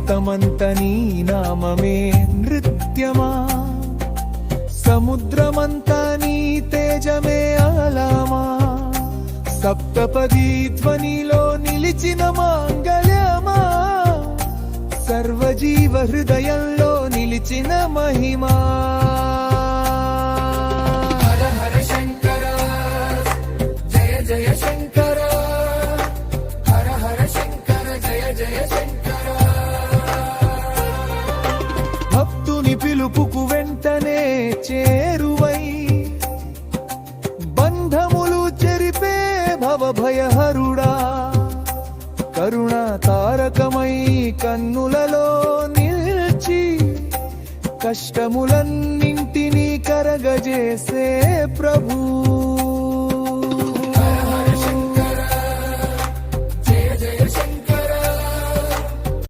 జీవితమంత నీ నామమే నృత్యమా, సముద్రమంతా నీ తేజమే ఆలామా, సప్తపదీ ధ్వనిలో నిలిచిన మాంగళ్యమా, సర్వజీవ హృదయంలో నిలిచిన మహిమా. హర హర శంకర జయ జయ శంకర, హర హర శంకర జయ జయ శంకర. భక్తుని పిలుపుకు వెంటనే చేరువై బంధములు చెరిపే భవభయహరుడా, కరుణా తారకమై కన్నులలో నిల్చి కష్టములన్నింటినీ కరగజేసే ప్రభు.